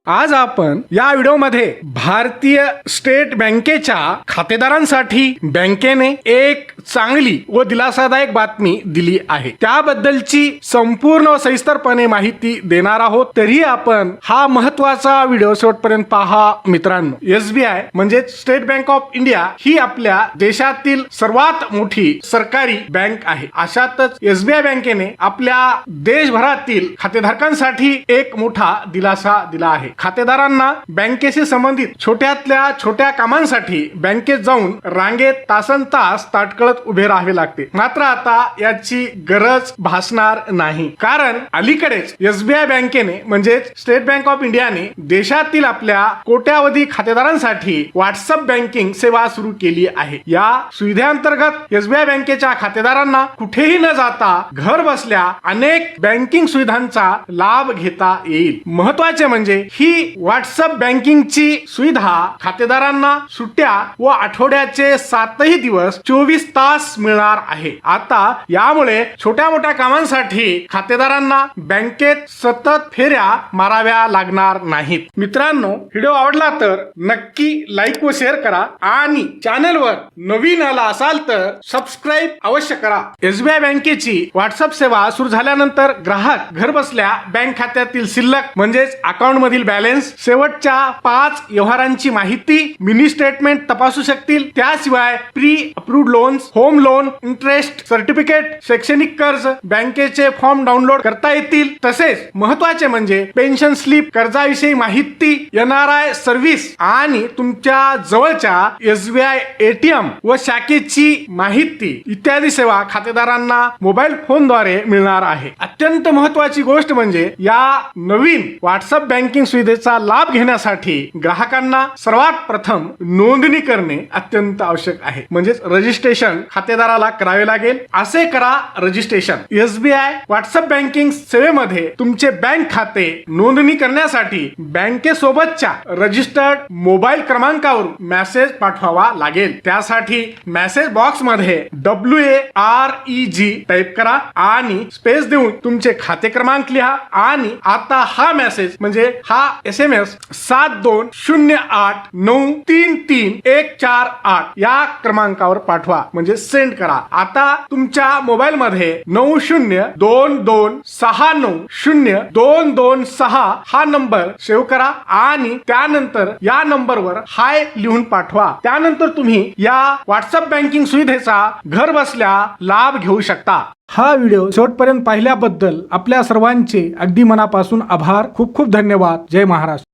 आज आपण या व्हिडिओमध्ये भारतीय स्टेट बँकेच्या खातेदारांसाठी बँकेने एक चांगली व दिलासादायक बातमी दिली आहे। त्याबद्दलची संपूर्ण व सविस्तरपणे माहिती देणार आहोत। तरी आपण हा महत्त्वाचा व्हिडिओ शेवटपर्यंत पहा मित्रांनो। एसबीआय म्हणजे स्टेट बँक ऑफ इंडिया ही आपल्या देशातील सर्वात मोठी सरकारी बँक आहे। अशातच एसबीआय बँकेने आपल्या देशभरातील खातेधारकांसाठी एक मोठा दिलासा दिला आहे। खातेदारांना बँकेशी संबंधित छोट्यातल्या छोट्या कामांसाठी बँकेत जाऊन रांगेत तासनतास ताटकळत उभे राहावे लागते। मात्र आता याची गरज भासणार नाही, कारण अलीकडेच एसबीआय बँकेने म्हणजे स्टेट बँक ऑफ इंडियाने देशातील आपल्या कोट्यावधी खातेदारांसाठी व्हॉट्सअप बँकिंग सेवा सुरू केली आहे। या सुविधेअंतर्गत एसबीआय बँकेच्या खातेदारांना कुठेही न जाता घर बसल्या अनेक बँकिंग सुविधांचा लाभ घेता येईल। महत्त्वाचे म्हणजे ही व्हॉट्सअप बँकिंगची सुविधा खातेदारांना सुट्ट्या व आठवड्याचे 7ही दिवस 24 तास मिळणार आहे। आता यामुळे छोट्या मोठ्या कामांसाठी खातेदारांना बँकेत सतत फेऱ्या माराव्या लागणार नाहीत। मित्रांनो, व्हिडिओ आवडला तर नक्की लाईक व शेअर करा आणि चॅनलवर नवीन आला असाल तर सबस्क्राईब अवश्य करा। एसबीआय बँकेची व्हॉट्सअप सेवा सुरू झाल्यानंतर ग्राहक घर बसल्या बँक खात्यातील शिल्लक म्हणजेच अकाउंट मधील बॅलन्स, शेवटच्या 5 व्यवहारांची माहिती, मिनी स्टेटमेंट तपासू शकतील। त्याशिवाय pre approved loans, home loan, interest certificate, शैक्षणिक कर्ज, बँकेचे फॉर्म डाउनलोड करता येतील। तसेच महत्त्वाचे म्हणजे पेन्शन स्लिप, कर्जाविषयी माहिती, एनआरआय सर्व्हिस आणि तुमच्या जवळच्या एसबीआय एटीएम व शाखेची माहिती इत्यादी सेवा खातेदारांना मोबाईल फोनद्वारे मिळणार आहे। अत्यंत महत्त्वाची गोष्ट म्हणजे या नवीन व्हॉट्सअप बँकिंग सुविधेचा लाभ घेण्यासाठी ग्राहकांना सर्वात प्रथम नोंदणी करणे अत्यंत आवश्यक आहे। म्हणजेच रजिस्ट्रेशन खातेदाराला करावे लागेल। असे करा रजिस्ट्रेशन। एसबीआय व्हॉट्सअप बँकिंग सेवेमध्ये तुमचे बँक खाते नोंदणी करण्यासाठी बँकेसोबतच्या रजिस्टर्ड मोबाईल क्रमांकावरून मेसेज पाठवावा लागेल। त्यासाठी मेसेज बॉक्स मध्ये WAREG टाइप करा आणि स्पेस देऊन तुमचे खाते क्रमांक लिहा आणि आता हा मेसेज म्हणजे हा SMS 7208933148 या क्रमांकावर पाठवा, म्हणजे सेंड करा। आता तुमच्या मोबाईल मध्ये 9022690226 हा नंबर सेव्ह करा आणि त्यानंतर या नंबरवर हाय लिहून पाठवा। त्यानंतर तुम्ही या व्हॉट्सअप बँकिंग सुविधेचा घर बसल्या लाभ घेऊ शकता। हा व्हिडिओ शेवटपर्यंत पाहिल्याबद्दल आपल्या सर्वांचे अगदी मनापासून आभार। खूप खूप धन्यवाद। जय महाराष्ट्र।